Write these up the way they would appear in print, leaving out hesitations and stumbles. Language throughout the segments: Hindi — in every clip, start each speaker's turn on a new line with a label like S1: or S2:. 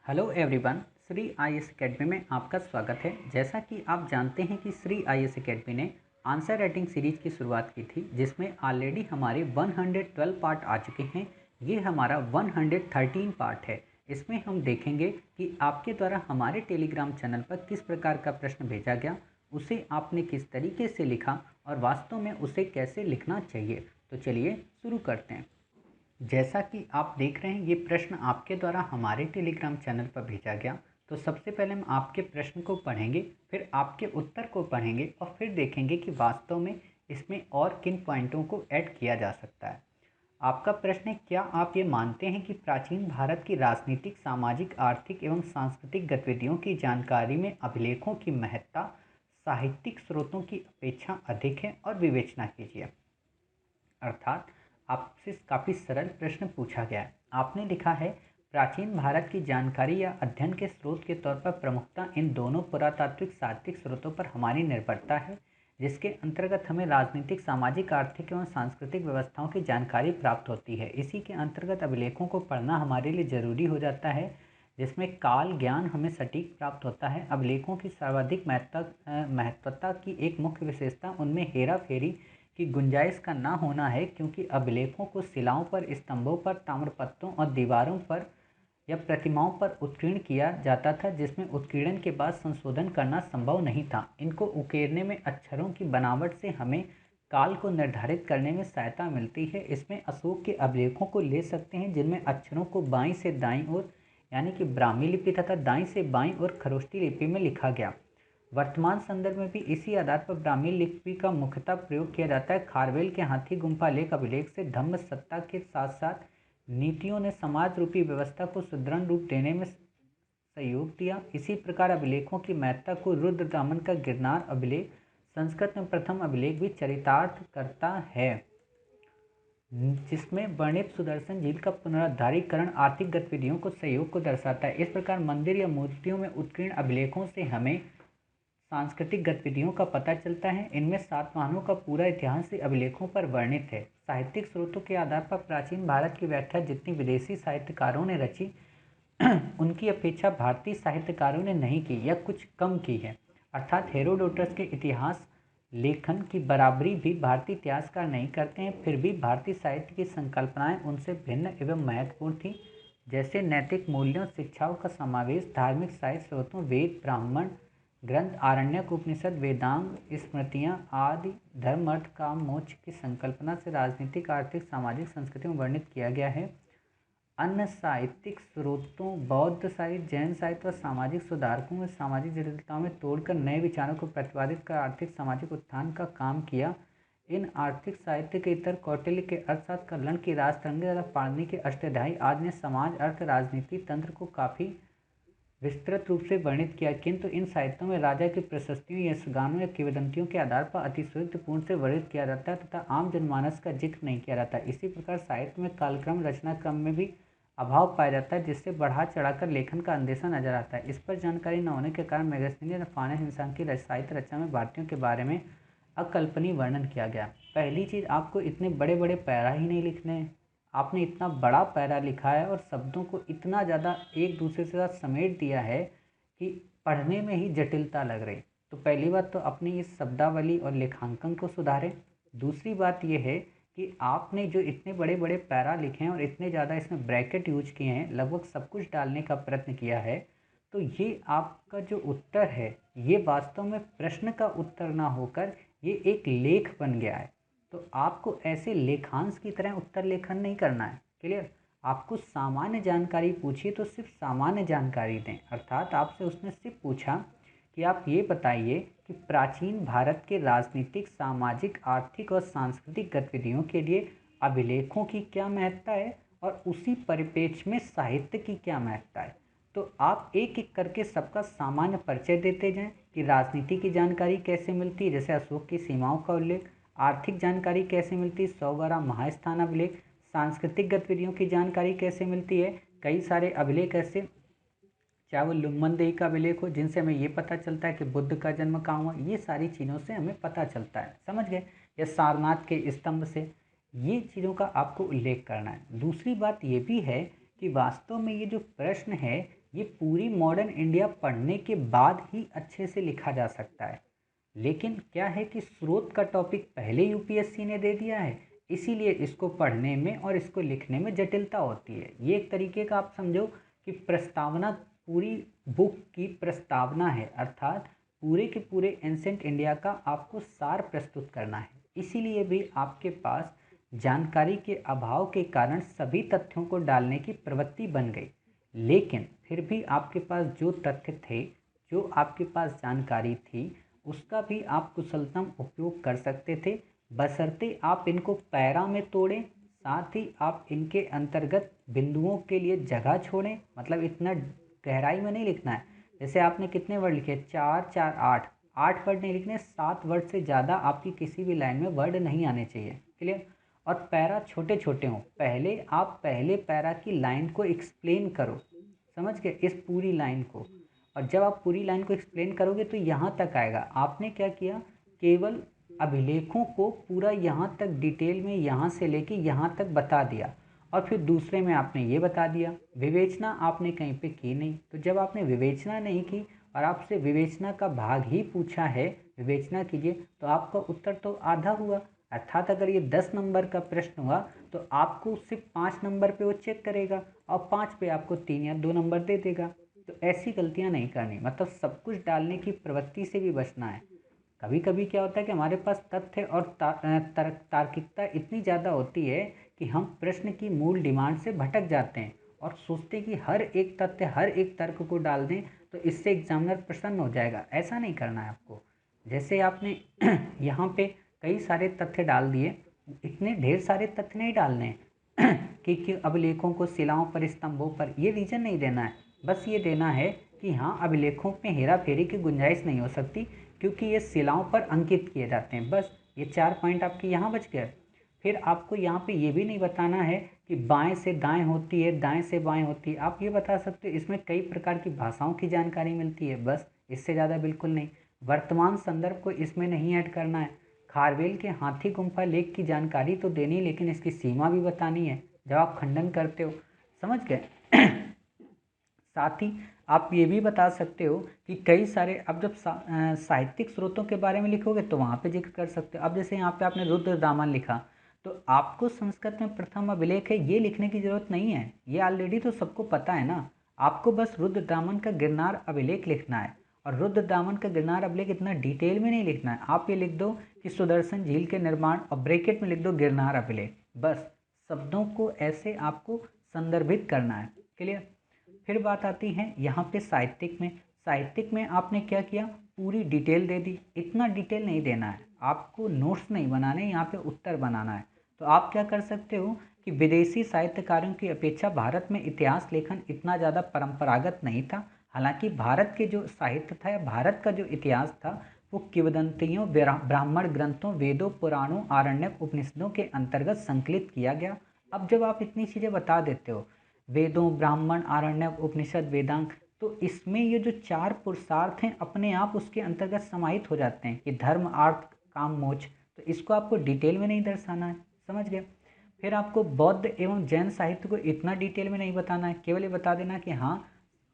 S1: Hello everyone, Shri IAS academy में आपका स्वागत है। जैसा कि आप जानते हैं कि श्री आईएएस एकेडमी ने आंसर राइटिंग सीरीज की शुरुआत की थी, जिसमें ऑलरेडी हमारे 112 पार्ट आ चुके हैं। ये हमारा 113 पार्ट है। इसमें हम देखेंगे कि आपके द्वारा हमारे टेलीग्राम चैनल पर किस प्रकार का प्रश्न भेजा गया, उसे आपने किस तरीके से लिखा और वास्तव में उसे कैसे लिखना चाहिए। तो चलिए शुरू करते हैं। जैसा कि आप देख रहे हैं, ये प्रश्न आपके द्वारा हमारे टेलीग्राम चैनल पर भेजा गया। तो सबसे पहले हम आपके प्रश्न को पढ़ेंगे, फिर आपके उत्तर को पढ़ेंगे और फिर देखेंगे कि वास्तव में इसमें और किन पॉइंटों को ऐड किया जा सकता है। आपका प्रश्न है, क्या आप ये मानते हैं कि प्राचीन भारत की राजनीतिक, सामाजिक, आर्थिक एवं सांस्कृतिक गतिविधियों की जानकारी में अभिलेखों की महत्ता साहित्यिक स्रोतों की अपेक्षा अधिक है? और विवेचना कीजिए। अर्थात आपसे काफ़ी सरल प्रश्न पूछा गया है। आपने लिखा है, प्राचीन भारत की जानकारी या अध्ययन के स्रोत के तौर पर प्रमुखता इन दोनों पुरातात्विक साहित्यिक स्रोतों पर हमारी निर्भरता है, जिसके अंतर्गत हमें राजनीतिक, सामाजिक, आर्थिक एवं सांस्कृतिक व्यवस्थाओं की जानकारी प्राप्त होती है। इसी के अंतर्गत अभिलेखों को पढ़ना हमारे लिए जरूरी हो जाता है, जिसमें काल ज्ञान हमें सटीक प्राप्त होता है। अभिलेखों की सर्वाधिक महत्वता की एक मुख्य विशेषता उनमें हेरा फेरी की गुंजाइश का ना होना है, क्योंकि अभिलेखों को शिलाओं पर, स्तंभों पर, ताम्रपत्रों और दीवारों पर या प्रतिमाओं पर उत्कीर्ण किया जाता था, जिसमें उत्कीर्णन के बाद संशोधन करना संभव नहीं था। इनको उकेरने में अक्षरों की बनावट से हमें काल को निर्धारित करने में सहायता मिलती है। इसमें अशोक के अभिलेखों को ले सकते हैं, जिनमें अक्षरों को बाईं से दाईं ओर यानी कि ब्राह्मी लिपि तथा दाईं से बाईं ओर खरोष्टी लिपि में लिखा गया। वर्तमान संदर्भ में भी इसी आधार पर ब्राह्मी लिपि का मुख्यतः प्रयोग किया जाता है। खारवेल के हाथी गुम्फा लेख अभिलेख से धम्म सत्ता के साथ साथ नीतियों ने समाज रूपी व्यवस्था को सुदृढ़ रूप देने में सहयोग दिया। इसी प्रकार अभिलेखों की महत्ता को रुद्रदामन का गिरनार अभिलेख, संस्कृत में प्रथम अभिलेख, भी चरितार्थ करता है, जिसमें वर्णित सुदर्शन झील का पुनरुद्धारीकरण आर्थिक गतिविधियों को सहयोग को दर्शाता है। इस प्रकार मंदिर या मूर्तियों में उत्कीर्ण अभिलेखों से हमें सांस्कृतिक गतिविधियों का पता चलता है। इनमें सातवाहनों का पूरा इतिहास अभिलेखों पर वर्णित है। साहित्यिक स्रोतों के आधार पर प्राचीन भारत की व्याख्या जितनी विदेशी साहित्यकारों ने रची, उनकी अपेक्षा भारतीय साहित्यकारों ने नहीं की या कुछ कम की है। अर्थात हेरोडोटस के इतिहास लेखन की बराबरी भी भारतीय इतिहासकार नहीं करते हैं। फिर भी भारतीय साहित्य की संकल्पनाएं उनसे भिन्न एवं महत्वपूर्ण थी, जैसे नैतिक मूल्यों, शिक्षाओं का समावेश, धार्मिक साहित्य स्रोतों, वेद, ब्राह्मण ग्रंथ, आरण्यक, उपनिषद, वेदांग, स्मृतियाँ आदि, धर्म, अर्थ, काम, मोक्ष की संकल्पना से राजनीतिक, आर्थिक, सामाजिक संस्कृति में वर्णित किया गया है। अन्य साहित्यिक स्रोतों, बौद्ध साहित्य, जैन साहित्य और सामाजिक सुधारकों में सामाजिक जटिलताओं में तोड़कर नए विचारों को प्रतिपादित कर आर्थिक सामाजिक उत्थान का काम किया। इन आर्थिक साहित्य के इतर कौटिल्य के अर्थशास्त्र, कल्हण की राजतरंगी तथा पाणिनि के अष्टाध्यायी आदि ने समाज, अर्थ, राजनीति, तंत्र को काफ़ी विस्तृत रूप से वर्णित किया, किंतु इन साहित्यों में राजा की प्रशस्तियों, यशगानों या किंवदंतियों के आधार पर अतिशयोक्तिपूर्ण से वर्णित किया जाता है तथा आम जनमानस का जिक्र नहीं किया जाता। इसी प्रकार साहित्य में कालक्रम, रचना क्रम में भी अभाव पाया जाता है, जिससे बढ़ा चढ़ाकर लेखन का अंदेशा नजर आता है। इस पर जानकारी न होने के कारण मैगजीनियन फानेस इंसान की साहित्य रचना में भारतीयों के बारे में अकल्पनीय वर्णन किया गया। पहली चीज़, आपको इतने बड़े बड़े पैरा ही नहीं लिखने हैं। आपने इतना बड़ा पैरा लिखा है और शब्दों को इतना ज़्यादा एक दूसरे के साथ समेट दिया है कि पढ़ने में ही जटिलता लग रही। तो पहली बात तो अपनी इस शब्दावली और लेखांकन को सुधारें। दूसरी बात यह है कि आपने जो इतने बड़े बड़े पैरा लिखे हैं और इतने ज़्यादा इसमें ब्रैकेट यूज किए हैं, लगभग सब कुछ डालने का प्रयत्न किया है, तो ये आपका जो उत्तर है, ये वास्तव में प्रश्न का उत्तर ना होकर ये एक लेख बन गया है। तो आपको ऐसे लेखांश की तरह उत्तर लेखन नहीं करना है। क्लियर? आपको सामान्य जानकारी पूछिए तो सिर्फ सामान्य जानकारी दें। अर्थात आपसे उसने सिर्फ पूछा कि आप ये बताइए कि प्राचीन भारत के राजनीतिक, सामाजिक, आर्थिक और सांस्कृतिक गतिविधियों के लिए अभिलेखों की क्या महत्ता है और उसी परिप्रेक्ष्य में साहित्य की क्या महत्ता है। तो आप एक एक करके सबका सामान्य परिचय देते जाएं कि राजनीति की जानकारी कैसे मिलती है, जैसे अशोक की सीमाओं का उल्लेख, आर्थिक जानकारी कैसे मिलती है, 111 महास्थान अभिलेख, सांस्कृतिक गतिविधियों की जानकारी कैसे मिलती है, कई सारे अभिलेख ऐसे, चाहे वो लुम्बनदेही का अभिलेख हो, जिनसे हमें ये पता चलता है कि बुद्ध का जन्म कहाँ हुआ, ये सारी चीज़ों से हमें पता चलता है। समझ गए? या सारनाथ के स्तंभ से, ये चीज़ों का आपको उल्लेख करना है। दूसरी बात ये भी है कि वास्तव में ये जो प्रश्न है, ये पूरी मॉडर्न इंडिया पढ़ने के बाद ही अच्छे से लिखा जा सकता है। लेकिन क्या है कि स्रोत का टॉपिक पहले यूपीएससी ने दे दिया है, इसीलिए इसको पढ़ने में और इसको लिखने में जटिलता होती है। ये एक तरीके का आप समझो कि प्रस्तावना, पूरी बुक की प्रस्तावना है, अर्थात पूरे के पूरे एंसेंट इंडिया का आपको सार प्रस्तुत करना है। इसीलिए भी आपके पास जानकारी के अभाव के कारण सभी तथ्यों को डालने की प्रवृत्ति बन गई। लेकिन फिर भी आपके पास जो तथ्य थे, जो आपके पास जानकारी थी, उसका भी आप कुशलतम उपयोग कर सकते थे, बशर्ते आप इनको पैरा में तोड़ें, साथ ही आप इनके अंतर्गत बिंदुओं के लिए जगह छोड़ें। मतलब इतना गहराई में नहीं लिखना है। जैसे आपने कितने वर्ड लिखे, 4 4 8, 8 वर्ड नहीं लिखने, 7 वर्ड से ज़्यादा आपकी किसी भी लाइन में वर्ड नहीं आने चाहिए। क्लियर। और पैरा छोटे छोटे हों। पहले आप पहले पैरा की लाइन को एक्सप्लेन करो, समझ गए, इस पूरी लाइन को। और जब आप पूरी लाइन को एक्सप्लेन करोगे तो यहाँ तक आएगा। आपने क्या किया, केवल अभिलेखों को पूरा यहाँ तक डिटेल में यहाँ से लेके यहाँ तक बता दिया, और फिर दूसरे में आपने ये बता दिया। विवेचना आपने कहीं पे की नहीं। तो जब आपने विवेचना नहीं की और आपसे विवेचना का भाग ही पूछा है, विवेचना कीजिए, तो आपका उत्तर तो आधा हुआ। अर्थात अगर ये 10 नंबर का प्रश्न हुआ तो आपको सिर्फ 5 नंबर पे वो चेक करेगा और 5 पे आपको 3 या 2 नंबर दे देगा। तो ऐसी गलतियां नहीं करनी, मतलब सब कुछ डालने की प्रवृत्ति से भी बचना है। कभी कभी क्या होता है कि हमारे पास तथ्य और तार्किकता इतनी ज़्यादा होती है कि हम प्रश्न की मूल डिमांड से भटक जाते हैं और सोचते हैं कि हर एक तथ्य, हर एक तर्क को डाल दें तो इससे एग्जामिनर प्रसन्न हो जाएगा। ऐसा नहीं करना है आपको। जैसे आपने यहाँ पे कई सारे तथ्य डाल दिए, इतने ढेर सारे तथ्य नहीं डालने हैं कि अभिलेखों को शिलाओं पर, स्तंभों पर, ये रीजन नहीं देना है। बस ये देना है कि हाँ, अभिलेखों में हेरा फेरी की गुंजाइश नहीं हो सकती क्योंकि ये शिलाओं पर अंकित किए जाते हैं। बस ये 4 पॉइंट आपके यहाँ बच गए। फिर आपको यहाँ पे ये भी नहीं बताना है कि बाएं से दाएं होती है, दाएं से बाएं होती है। आप ये बता सकते हो इसमें कई प्रकार की भाषाओं की जानकारी मिलती है, बस, इससे ज़्यादा बिल्कुल नहीं। वर्तमान संदर्भ को इसमें नहीं ऐड करना है। खारवेल के हाथी गुम्फा लेख की जानकारी तो देनी, लेकिन इसकी सीमा भी बतानी है जब आप खंडन करते हो, समझ गए। साथ ही आप ये भी बता सकते हो कि कई सारे, अब जब साहित्यिक स्रोतों के बारे में लिखोगे तो वहाँ पे जिक्र कर सकते हो। अब जैसे यहाँ पे आपने रुद्रदामन लिखा, तो आपको संस्कृत में प्रथम अभिलेख है ये लिखने की जरूरत नहीं है, ये ऑलरेडी तो सबको पता है ना। आपको बस रुद्रदामन का गिरनार अभिलेख लिखना है, और रुद्रदामन का गिरनार अभिलेख इतना डिटेल में नहीं लिखना है। आप ये लिख दो कि सुदर्शन झील के निर्माण, और ब्रैकेट में लिख दो गिरनार अभिलेख, बस। शब्दों को ऐसे आपको संदर्भित करना है। क्लियर। फिर बात आती है यहाँ पे साहित्यिक में। साहित्यिक में आपने क्या किया, पूरी डिटेल दे दी। इतना डिटेल नहीं देना है आपको, नोट्स नहीं बनाने, यहाँ पे उत्तर बनाना है। तो आप क्या कर सकते हो कि विदेशी साहित्यकारों की अपेक्षा भारत में इतिहास लेखन इतना ज़्यादा परंपरागत नहीं था। हालांकि भारत के जो साहित्य था या भारत का जो इतिहास था वो किंवदंतियों, ब्राह्मण ग्रंथों, वेदों, पुराणों, आरण्यक, उपनिषदों के अंतर्गत संकलित किया गया। अब जब आप इतनी चीज़ें बता देते हो, वेदों, ब्राह्मण, आरण्यक, उपनिषद, वेदांग, तो इसमें ये जो 4 पुरुषार्थ हैं अपने आप उसके अंतर्गत समाहित हो जाते हैं कि धर्म, अर्थ, काम, मोक्ष। तो इसको आपको डिटेल में नहीं दर्शाना है, समझ गए। फिर आपको बौद्ध एवं जैन साहित्य को इतना डिटेल में नहीं बताना है, केवल ये बता देना कि हाँ,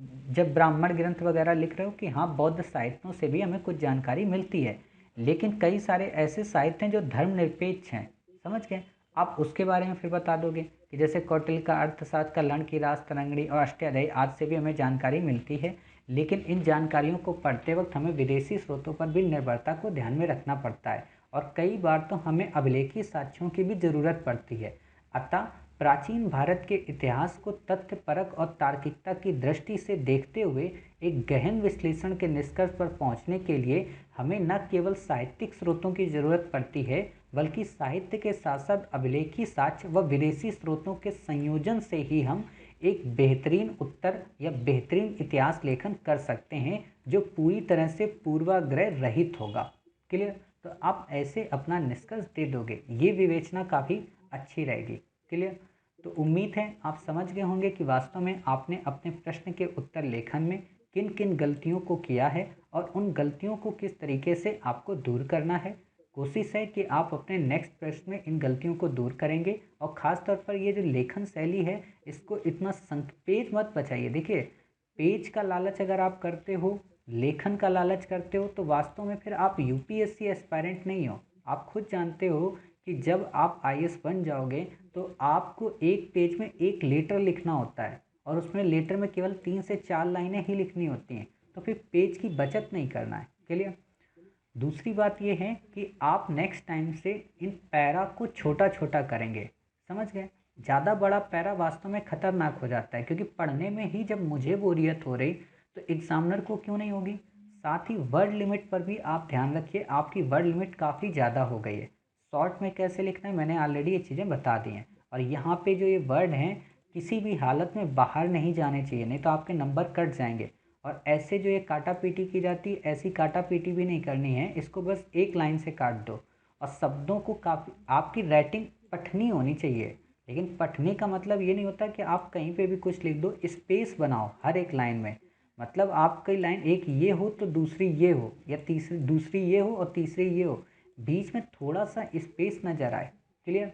S1: जब ब्राह्मण ग्रंथ वगैरह लिख रहे हो कि हाँ, बौद्ध साहित्यों से भी हमें कुछ जानकारी मिलती है, लेकिन कई सारे ऐसे साहित्य हैं जो धर्मनिरपेक्ष हैं, समझ गए। आप उसके बारे में फिर बता दोगे कि जैसे कौटिल्य का अर्थशास्त्र का लर्ण की रास तरंगणी और अष्टाध्यायी आदि से भी हमें जानकारी मिलती है, लेकिन इन जानकारियों को पढ़ते वक्त हमें विदेशी स्रोतों पर भी निर्भरता को ध्यान में रखना पड़ता है, और कई बार तो हमें अभिलेखी साक्ष्यों की भी जरूरत पड़ती है। अतः प्राचीन भारत के इतिहास को तथ्य परक और तार्किकता की दृष्टि से देखते हुए एक गहन विश्लेषण के निष्कर्ष पर पहुंचने के लिए हमें न केवल साहित्यिक स्रोतों की जरूरत पड़ती है, बल्कि साहित्य के साथ साथ अभिलेखी साक्ष्य व विदेशी स्रोतों के संयोजन से ही हम एक बेहतरीन उत्तर या बेहतरीन इतिहास लेखन कर सकते हैं जो पूरी तरह से पूर्वाग्रह रहित होगा। क्लियर। तो आप ऐसे अपना निष्कर्ष दे दोगे, ये विवेचना काफ़ी अच्छी रहेगी। क्लियर। तो उम्मीद है आप समझ गए होंगे कि वास्तव में आपने अपने प्रश्न के उत्तर लेखन में किन किन गलतियों को किया है और उन गलतियों को किस तरीके से आपको दूर करना है। कोशिश है कि आप अपने नेक्स्ट प्रश्न में इन गलतियों को दूर करेंगे, और ख़ास तौर पर ये जो लेखन शैली है इसको इतना संक्षेप मत बचाइए। देखिए, पेज का लालच अगर आप करते हो, लेखन का लालच करते हो, तो वास्तव में फिर आप यूपीएससी एस्पायरेंट नहीं हो। आप खुद जानते हो कि जब आप आईएएस बन जाओगे तो आपको एक पेज में एक लेटर लिखना होता है और उसमें लेटर में केवल 3 से 4 लाइनें ही लिखनी होती हैं। तो फिर पेज की बचत नहीं करना है। क्लियर। दूसरी बात ये है कि आप नेक्स्ट टाइम से इन पैरा को छोटा छोटा करेंगे। समझ गए। ज़्यादा बड़ा पैरा वास्तव में खतरनाक हो जाता है, क्योंकि पढ़ने में ही जब मुझे बोरियत हो रही तो एग्जामिनर को क्यों नहीं होगी। साथ ही वर्ड लिमिट पर भी आप ध्यान रखिए, आपकी वर्ड लिमिट काफ़ी ज़्यादा हो गई है। शॉर्ट में कैसे लिखना है मैंने ऑलरेडी ये चीज़ें बता दी हैं। और यहाँ पे जो ये वर्ड हैं किसी भी हालत में बाहर नहीं जाने चाहिए, नहीं तो आपके नंबर कट जाएंगे। और ऐसे जो ये काटा पीटी की जाती है, ऐसी काटा पीटी भी नहीं करनी है, इसको बस एक लाइन से काट दो। और शब्दों को काफ़ी, आपकी राइटिंग पठनी होनी चाहिए, लेकिन पठने का मतलब ये नहीं होता कि आप कहीं पे भी कुछ लिख दो। स्पेस बनाओ हर एक लाइन में। मतलब आपकी लाइन एक ये हो तो दूसरी ये हो, या तीसरी दूसरी ये हो और तीसरी ये हो, बीच में थोड़ा सा स्पेस नज़र आए। क्लियर।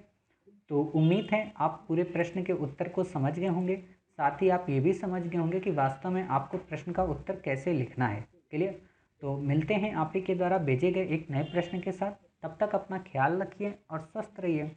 S1: तो उम्मीद है आप पूरे प्रश्न के उत्तर को समझ गए होंगे। साथ ही आप ये भी समझ गए होंगे कि वास्तव में आपको प्रश्न का उत्तर कैसे लिखना है। क्लियर। तो मिलते हैं आप ही के द्वारा भेजे गए एक नए प्रश्न के साथ। तब तक अपना ख्याल रखिए और स्वस्थ रहिए।